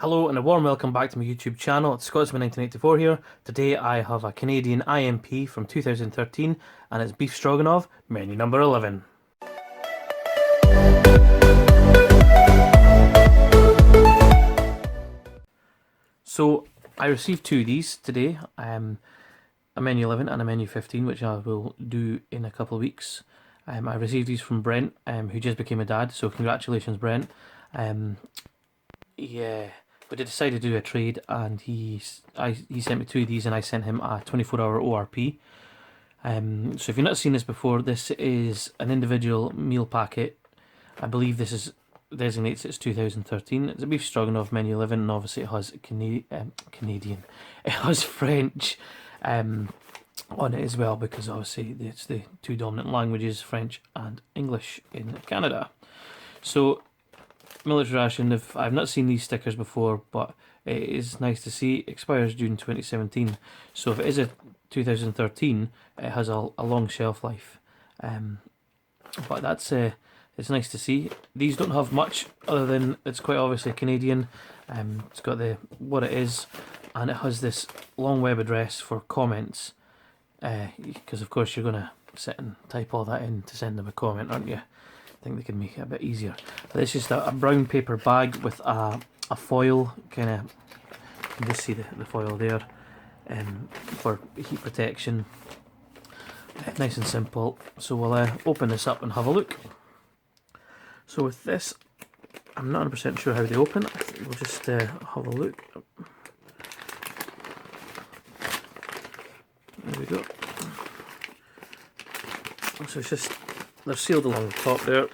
Hello and a warm welcome back to my YouTube channel. It's Scotsman1984 here. Today I have a Canadian IMP from 2013 and it's beef stroganoff, menu number 11. So I received two of these today, a menu 11 and a menu 15, which I will do in a couple of weeks. I received these from Brent, who just became a dad, so congratulations Brent. Yeah, but I decided to do a trade, and he sent me two of these, and I sent him a 24-hour ORP. So if you've not seen this before, this is an individual meal packet. I believe this is designates it's 2013. It's a beef stroganoff menu 11, and obviously it has Canadian. It has French on it as well, because obviously it's the two dominant languages, French and English in Canada. So military ration, if I've not seen these stickers before, but it is nice to see. Expires June 2017, so if it is a 2013, it has a long shelf life. But that's it's nice to see. These don't have much other than it's quite obviously Canadian. It's got what it is, and it has this long web address for comments, because of course you're gonna sit and type all that in to send them a comment, aren't you? I think they can make it a bit easier. But it's just a brown paper bag with a foil, kind of, you can just see the foil there, for heat protection. Nice and simple. So we'll open this up and have a look. So with this, I'm not 100% sure how they open. We'll just have a look. There we go. So it's just, they're sealed along the top there.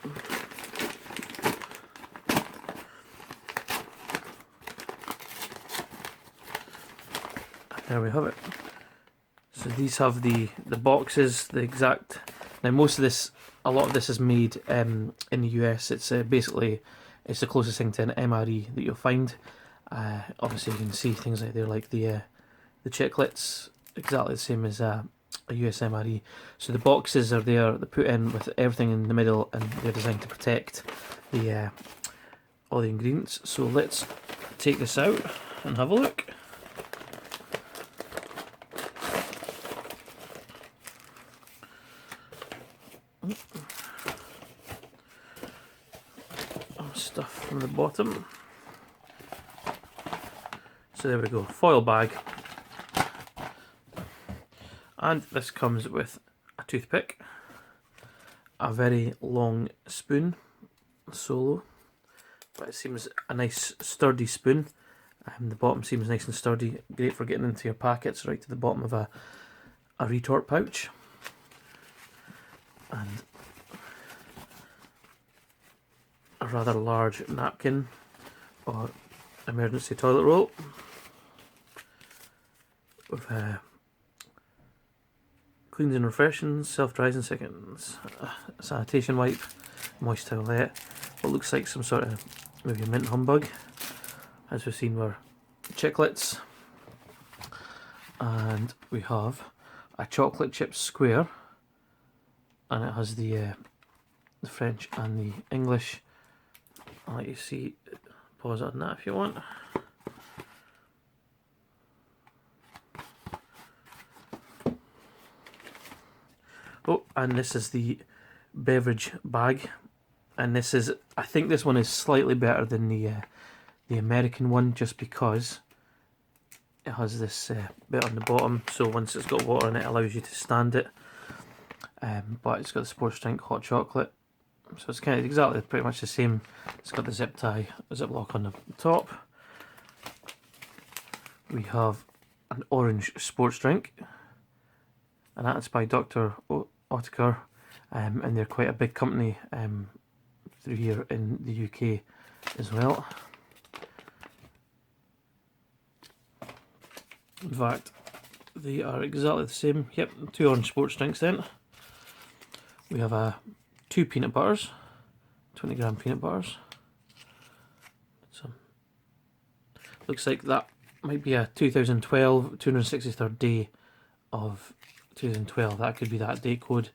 There we have it. So these have the boxes, the exact. Now most of this, a lot of this is made in the US. It's basically, it's the closest thing to an MRE that you'll find. Obviously you can see things like there, like the chiclets, exactly the same as a US MRE. So the boxes are there, they're put in with everything in the middle, and they're designed to protect the all the ingredients. So let's take this out and have a look. Stuff from the bottom. So there we go, foil bag. And this comes with a toothpick, a very long spoon, solo, but it seems a nice sturdy spoon. The bottom seems nice and sturdy, great for getting into your packets, right to the bottom of a retort pouch. And a rather large napkin or emergency toilet roll with cleans and refreshes, self-dries in seconds, a sanitation wipe, moist towelette, what looks like some sort of maybe a mint humbug, as we've seen were chiclets, and we have a chocolate chip square, and it has the French and the English. I'll let you see, pause on that if you want. Oh, and this is the beverage bag, and this is, I think this one is slightly better than the American one, just because it has this bit on the bottom, so once it's got water in it, it allows you to stand it. But it's got the sports drink hot chocolate, so it's kind of exactly pretty much the same. It's got the zip tie, zip lock on the top. We have an orange sports drink, and that's by Dr. Oetker, and they're quite a big company through here in the UK as well. In fact, they are exactly the same. Yep, two orange sports drinks then. We have two peanut butters, 20-gram peanut butters. So, looks like that might be a 2012, 263rd day of 2012. That could be that date code.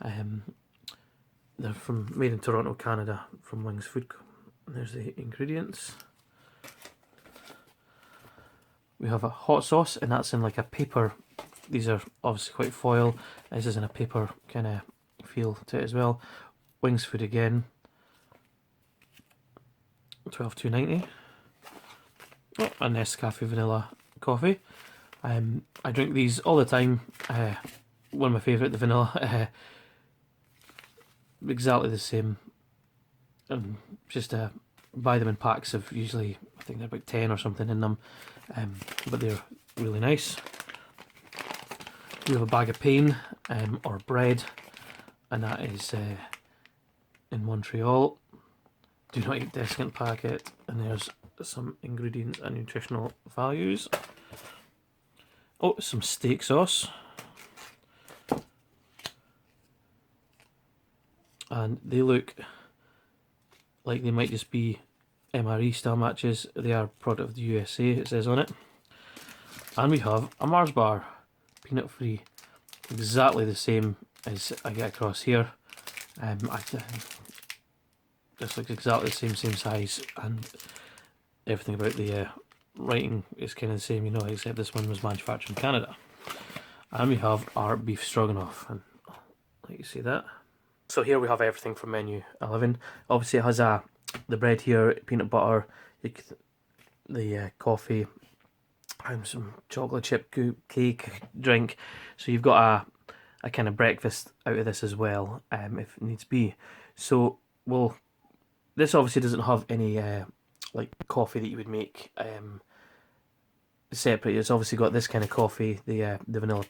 They're made in Toronto, Canada, from Wings Food. There's the ingredients. We have a hot sauce, and that's in like a paper. These are obviously quite foil. This is in a paper kind of feel to it as well. Wings food again. 12,290. Oh, a Nescafe vanilla coffee. I drink these all the time. One of my favourite, the vanilla. Exactly the same. Just buy them in packs of usually, I think they're about 10 or something in them. But they're really nice. We have a bag of pain or bread, and that is in Montreal. Do not eat desiccant packet, and there's some ingredients and nutritional values. Oh, some steak sauce. And they look like they might just be MRE style matches. They are product of the USA, it says on it. And we have a Mars bar, peanut free, exactly the same as I get across here. This looks exactly the same size, and everything about the writing is kind of the same, you know, except this one was manufactured in Canada. And we have our beef stroganoff, and I'll let you see that. So here we have everything from menu 11. Obviously it has the bread here, peanut butter, the coffee, and some chocolate chip cake drink. So you've got a kind of breakfast out of this as well, if it needs be. So this obviously doesn't have any like coffee that you would make separate. It's obviously got this kind of coffee, the vanilla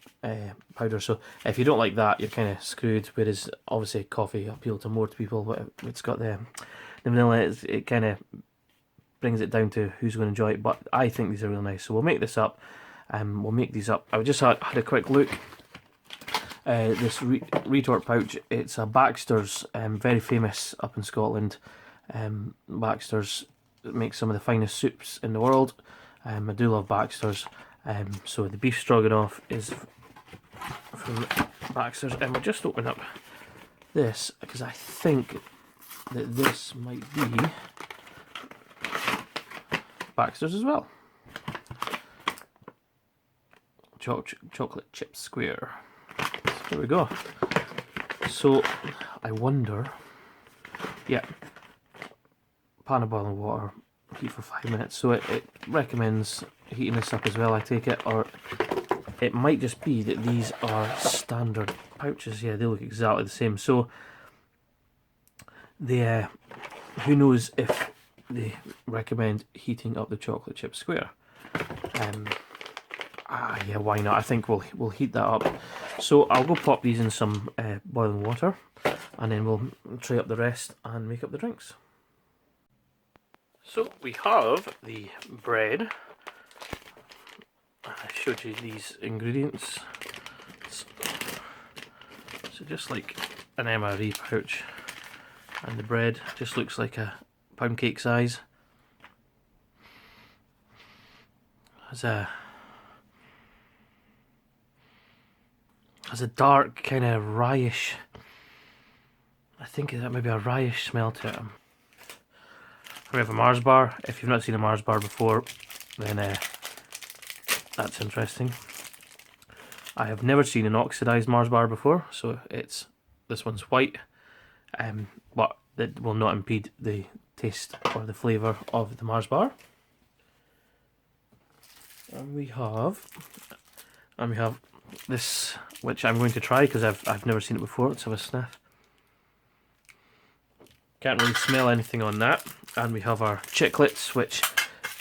powder. So if you don't like that, you're kind of screwed. Whereas obviously coffee appeal to more people, but it's got the vanilla. It kind of brings it down to who's going to enjoy it. But I think these are really nice. So we'll make this up. We'll make these up. I just had a quick look. This retort pouch. It's a Baxter's, very famous up in Scotland. Baxter's makes some of the finest soups in the world. I do love Baxter's. So the beef stroganoff is from Baxter's, and we'll just open up this because I think that this might be Baxter's as well. Chocolate chip square. There we go. So I wonder, yeah, pan of boiling water, heat for 5 minutes. So it recommends heating this up as well, I take it, or it might just be that these are standard pouches. Yeah, they look exactly the same. So they, who knows if they recommend heating up the chocolate chip square. Yeah, why not? I think we'll heat that up. So I'll go pop these in some boiling water, and then we'll tray up the rest and make up the drinks. So we have the bread. I showed you these ingredients. So just like an MRE pouch, and the bread just looks like a pound cake size. Has a dark kind of rye-ish, I think that maybe a rye-ish smell to it. We have a Mars bar. If you've not seen a Mars bar before, then that's interesting. I have never seen an oxidized Mars bar before, so this one's white, but it will not impede the taste or the flavour of the Mars bar. And we have this, which I'm going to try because I've never seen it before. Let's have a sniff. Can't really smell anything on that. And we have our chiclets, which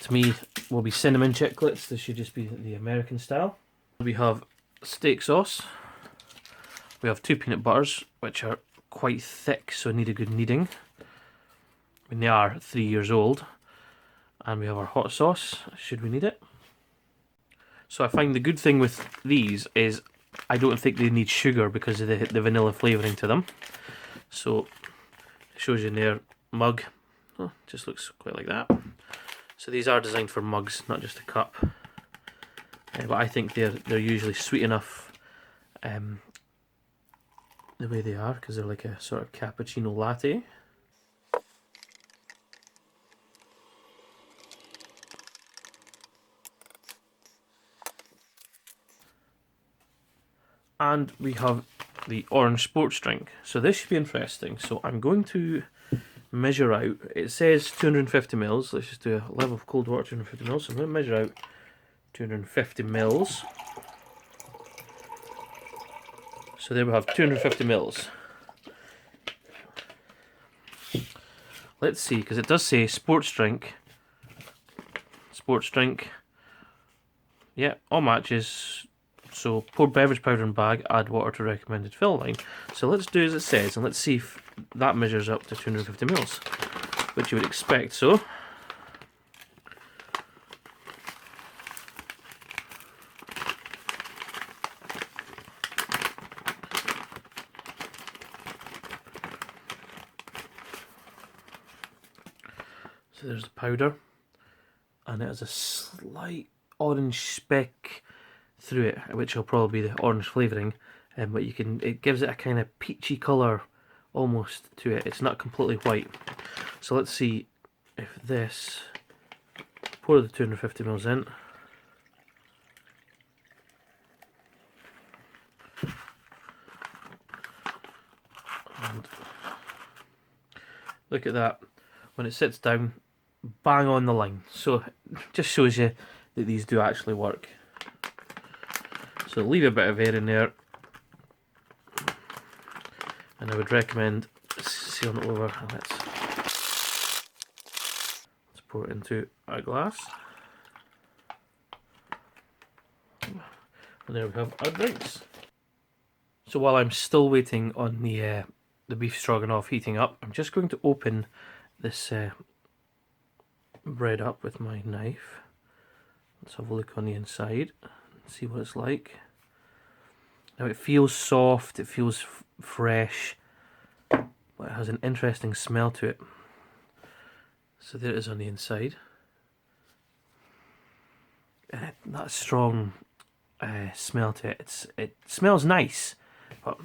to me will be cinnamon chiclets. This should just be the American style. We have steak sauce. We have 2 peanut butters, which are quite thick, so need a good kneading. And they are 3 years old. And we have our hot sauce, should we need it. So I find the good thing with these is I don't think they need sugar because of the vanilla flavouring to them. So it shows you in their mug. Oh, just looks quite like that. So these are designed for mugs, not just a cup. But I think they're usually sweet enough the way they are, because they're like a sort of cappuccino latte. And we have the orange sports drink. So this should be interesting. So I'm going to measure out. It says 250 mils. Let's just do a level of cold water, 250 mils. So I'm going to measure out 250 mils. So there we have 250 mils. Let's see, because it does say sports drink. Sports drink. Yeah, all matches. So pour beverage powder in bag, add water to recommended fill line. So let's do as it says, and let's see if that measures up to 250 mils, which you would expect. So there's the powder, and it has a slight orange speck through it, which will probably be the orange flavouring. But it gives it a kind of peachy colour almost to it. It's not completely white. So let's see if this, pour the 250 mils in. And look at that. When it sits down, bang on the line. So it just shows you that these do actually work. So leave a bit of air in there. And I would recommend sealing it over. Let's pour it into a glass. And there we have our drinks. So while I'm still waiting on the beef stroganoff heating up, I'm just going to open this bread up with my knife. Let's have a look on the inside and see what it's like. Now it feels soft, it feels fresh, but it has an interesting smell to it. So there it is on the inside. That strong smell to it. It smells nice, but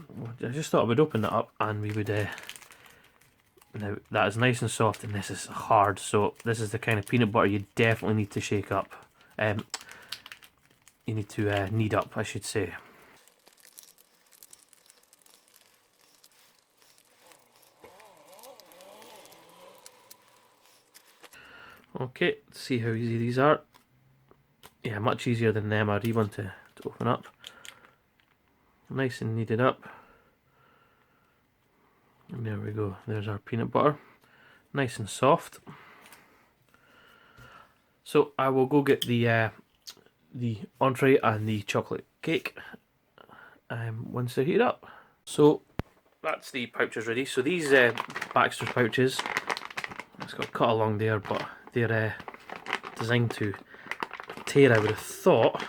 I just thought I would open that up and we would... now that is nice and soft and this is hard, so this is the kind of peanut butter you definitely need to shake up. You need to knead up, I should say. Okay, let's see how easy these are. Yeah, much easier than the MRE one to open up. Nice and kneaded up. And there we go, there's our peanut butter. Nice and soft. So I will go get the entree and the chocolate cake once they're heated up. So that's the pouches ready. So these Baxter's pouches, it's got cut along there, but they're designed to tear, I would have thought.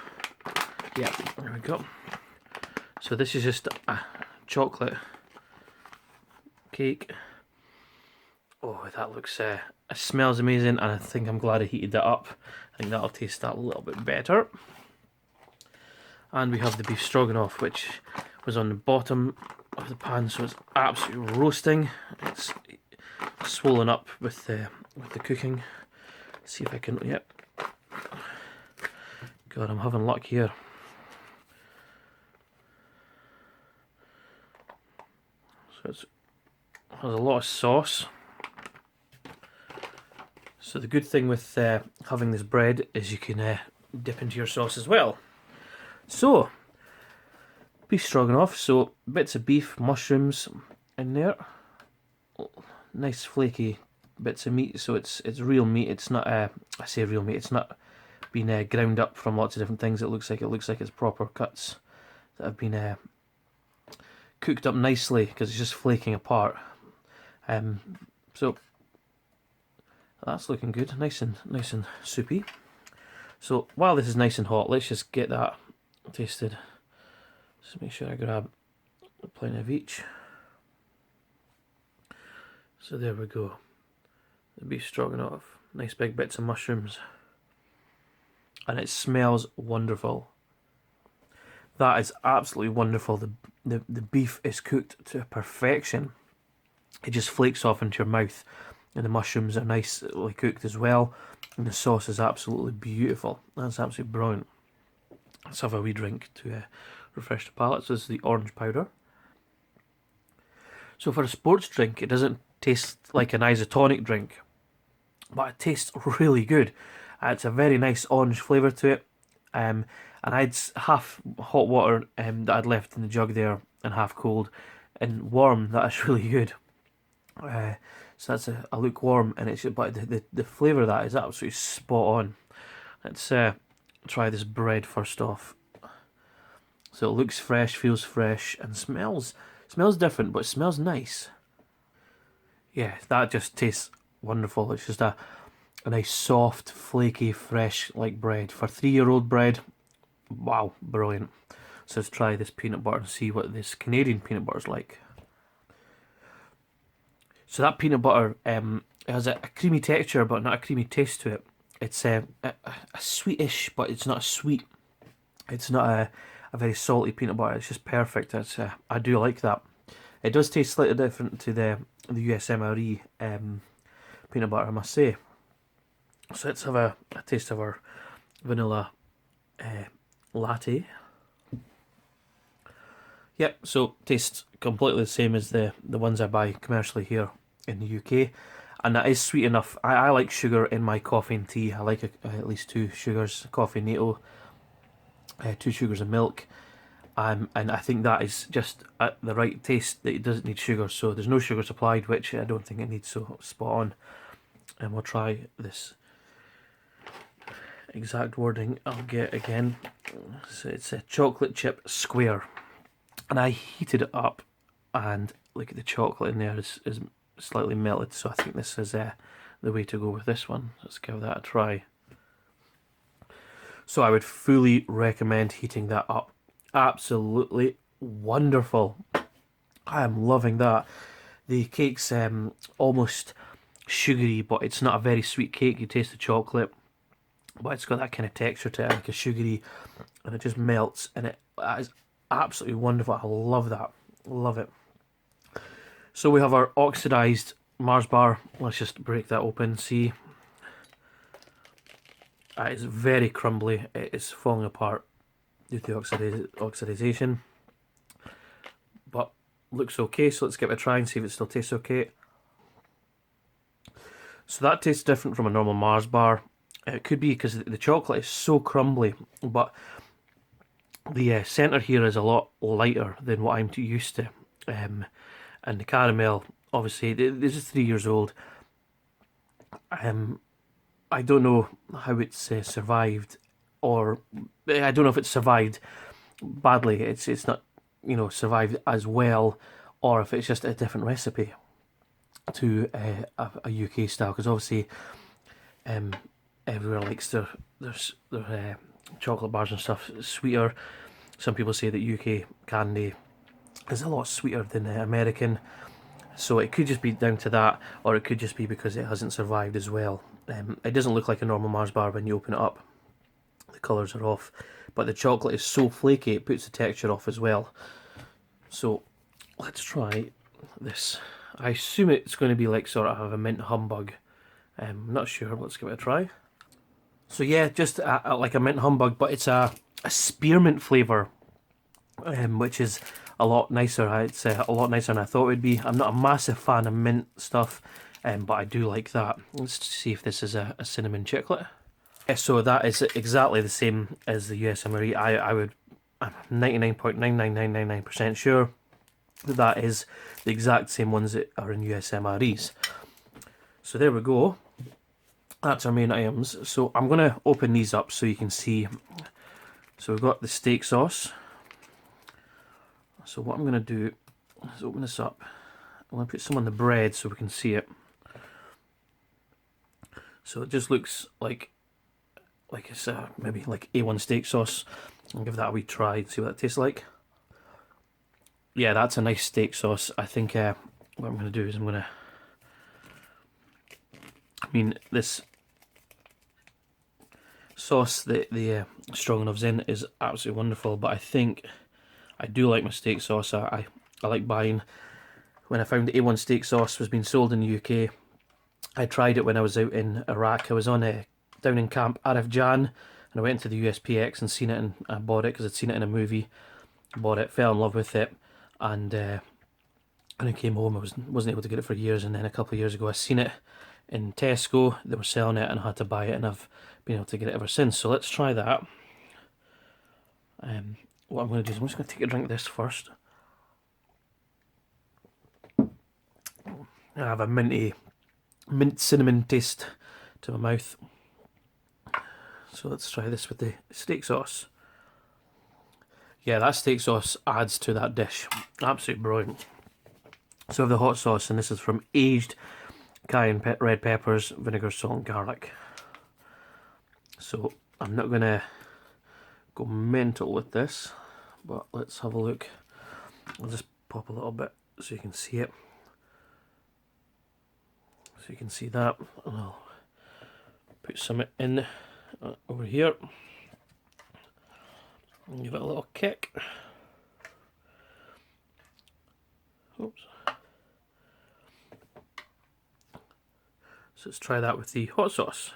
Yeah, there we go. So this is just a chocolate cake. Oh, that looks, it smells amazing, and I think I'm glad I heated that up. I think that'll taste that a little bit better. And we have the beef stroganoff, which was on the bottom of the pan, so it's absolutely roasting. It's swollen up with the cooking. Let's see if I can, yep. God, I'm having luck here. So it has a lot of sauce. So the good thing with having this bread is you can dip into your sauce as well. So, beef stroganoff, so bits of beef, mushrooms in there. Nice flaky bits of meat, so it's real meat. It's not, I say real meat, it's not been ground up from lots of different things. It looks like it's proper cuts that have been cooked up nicely because it's just flaking apart. So that's looking good, nice and soupy. So while this is nice and hot, let's just get that tasted. Just make sure I grab plenty of each. So there we go, the beef stroganoff, nice big bits of mushrooms, and it smells wonderful. That is absolutely wonderful. The beef is cooked to perfection. It just flakes off into your mouth, and the mushrooms are nicely cooked as well, and the sauce is absolutely beautiful. That's absolutely brilliant. Let's have a wee drink to refresh the palate. So this is the orange powder. So for a sports drink, it doesn't taste like an isotonic drink, but it tastes really good. It's a very nice orange flavour to it. And I had half hot water that I'd left in the jug there, and half cold. And warm, that is really good. So that's a lukewarm, and it's but the flavour of that is absolutely spot on. Let's try this bread first off. So it looks fresh, feels fresh, and smells different, but it smells nice. Yeah, that just tastes wonderful. It's just a nice, soft, flaky, fresh like bread for 3-year-old bread. Wow, brilliant. So let's try this peanut butter and see what this Canadian peanut butter is like. So that peanut butter it has a creamy texture, but not a creamy taste to it. It's a sweetish, but it's not sweet. It's not a very salty peanut butter. It's just perfect. It's I do like that. It does taste slightly different to the USMRE peanut butter, I must say. So let's have a taste of our vanilla latte. Yep, so tastes completely the same as the ones I buy commercially here in the UK, and that is sweet enough. I like sugar in my coffee and tea. I like at least 2 sugars, coffee natto, 2 sugars of milk, and I think that is just at the right taste, that it doesn't need sugar, so there's no sugar supplied, which I don't think it needs, so spot on. And we'll try this exact wording I'll get again. So it's a chocolate chip square, and I heated it up, and look at the chocolate in there is slightly melted, so I think this is the way to go with this one. Let's give that a try. So I would fully recommend heating that up. Absolutely wonderful. I am loving that. The cake's almost sugary, but it's not a very sweet cake. You taste the chocolate, but it's got that kind of texture to it, like a sugary, and it just melts, and that is absolutely wonderful. I love that. Love it. So we have our oxidized Mars bar. Let's just break that open. See, it's very crumbly. It is falling apart due to oxidization, but looks okay. So let's give it a try and see if it still tastes okay. So that tastes different from a normal Mars bar. It could be because the chocolate is so crumbly, but the centre here is a lot lighter than what I'm too used to. And the caramel, obviously, this is 3 years old. I don't know how it's survived, or I don't know if it's survived badly. It's not, survived as well, or if it's just a different recipe to a UK style. Because obviously, everywhere likes their chocolate bars and stuff sweeter. Some people say that UK candy is a lot sweeter than American, so it could just be down to that, or it could just be because it hasn't survived as well. It doesn't look like a normal Mars bar when you open it up. The colours are off, but the chocolate is so flaky it puts the texture off as well. So let's try this. I assume it's going to be like sort of a mint humbug. I'm not sure. Let's give it a try. So yeah, just like a mint humbug, but it's a spearmint flavour, which is a lot nicer. It's a lot nicer than I thought it would be. I'm not a massive fan of mint stuff, but I do like that. Let's see if this is a cinnamon chiclet. So that is exactly the same as the USMRE. I'm 99.99999% sure that is the exact same ones that are in USMREs. So there we go. That's our main items. So I'm going to open these up so you can see. So we've got the steak sauce. So what I'm going to do is open this up. I'm going to put some on the bread so we can see it. So it just looks like it's maybe like A1 steak sauce. I'll give that a wee try and see what that tastes like. Yeah, that's a nice steak sauce. I think what I'm going to do is this sauce that the Stroganoff's in is absolutely wonderful, but I think I do like my steak sauce. I like buying, when I found the A1 steak sauce was being sold in the UK, I tried it when I was out in Iraq. I was on down in Camp Arif Jan, and I went into the USPX and seen it, and I bought it because I'd seen it in a movie. bought it, fell in love with it, and when I came home I wasn't able to get it for years, and then a couple of years ago I seen it in Tesco, they were selling it and I had to buy it, and I've been able to get it ever since. So let's try that. What I'm going to do is I'm just going to take a drink of this first. I have a mint cinnamon taste to my mouth. So let's try this with the steak sauce. Yeah, that steak sauce adds to that dish. Absolutely brilliant. So I have the hot sauce, and this is from aged cayenne red peppers, vinegar, salt and garlic. So I'm not going to go mental with this, but let's have a look. I'll just pop a little bit so you can see it. So you can see that, and I'll put some in over here and give it a little kick. Oops. So let's try that with the hot sauce.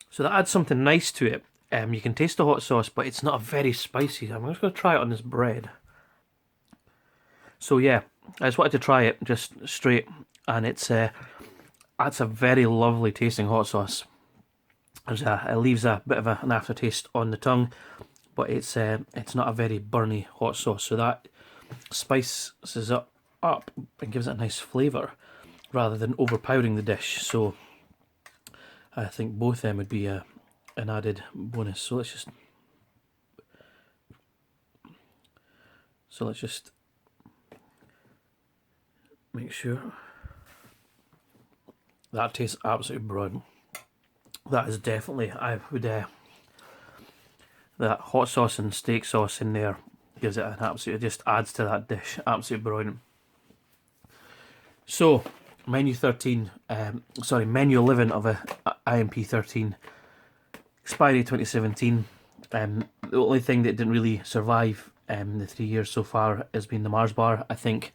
So that adds something nice to it. You can taste the hot sauce, but it's not very spicy. I'm just going to try it on this bread. So yeah, I just wanted to try it just straight, and it's that's a very lovely tasting hot sauce. It leaves a bit of an aftertaste on the tongue, but it's not a very burny hot sauce. So that spices up and gives it a nice flavour, rather than overpowering the dish. So I think both of them would be an added bonus. So let's just make sure. That tastes absolutely brilliant. That is definitely, I would, that hot sauce and steak sauce in there gives it an absolute, it just adds to that dish. Absolutely brilliant. So, menu 13, menu 11 of a IMP 13, expiry 2017. The only thing that didn't really survive the 3 years so far has been the Mars bar. I think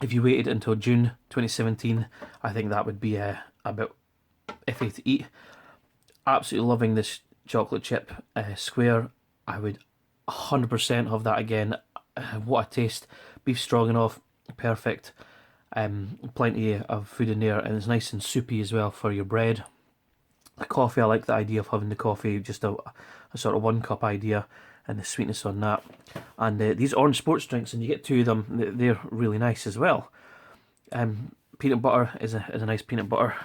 if you waited until June 2017, I think that would be a bit iffy to eat. Absolutely loving this chocolate chip square. I would 100% have that again. What a taste. Beef stroganoff, perfect. Plenty of food in there, and it's nice and soupy as well for your bread. The coffee, I like the idea of having the coffee, just a sort of 1 cup idea, and the sweetness on that. And these orange sports drinks, and you get 2 of them, they're really nice as well. Peanut butter is a nice peanut butter.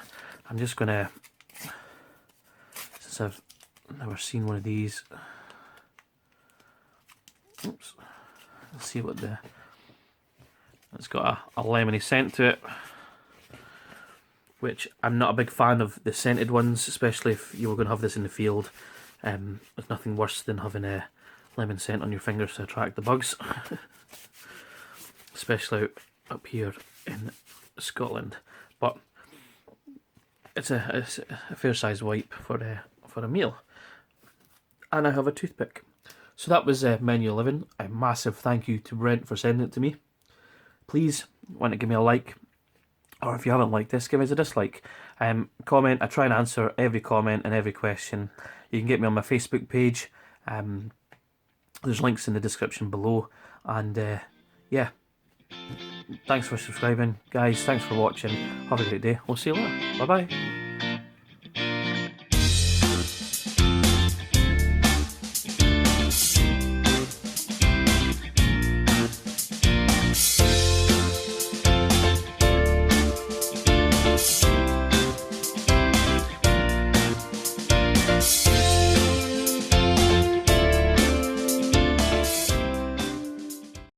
I'm just gonna, since I've never seen one of these, oops, let's see what it's got a lemony scent to it, which I'm not a big fan of the scented ones, especially if you were going to have this in the field. There's nothing worse than having a lemon scent on your fingers to attract the bugs, especially up here in Scotland. But it's a fair sized wipe for a meal. And I have a toothpick. So that was menu 11. A massive thank you to Brent for sending it to me. Please, want to give me a like, or if you haven't liked this, give us a dislike. Comment. I try and answer every comment and every question. You can get me on my Facebook page. There's links in the description below. And yeah, thanks for subscribing, guys. Thanks for watching. Have a great day. We'll see you later. Bye bye.